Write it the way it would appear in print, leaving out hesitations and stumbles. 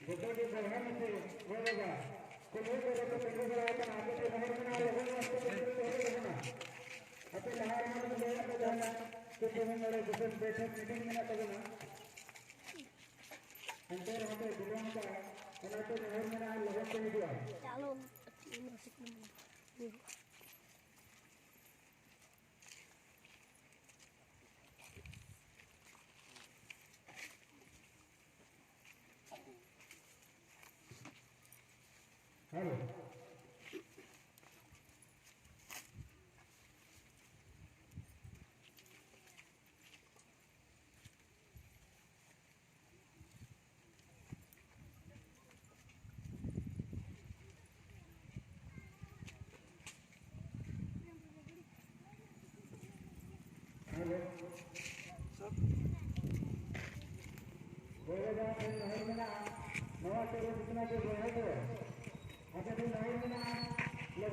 गुड्डे बहन से बोलेगा कोई करे तो पेंगो बड़ा अपन आगे के नहर में ना लोगों ने उसको देखना अपने नहर में लेना तो जाना तो तुम्हें मेरे गुस्से बैठक मीटिंग में ना करना अंदर होते दुकान का और तो नहर में ना लोगों को दिया चलो हेलो हेलो सब बोलेगा नहर में ना नवा करो कितना जो है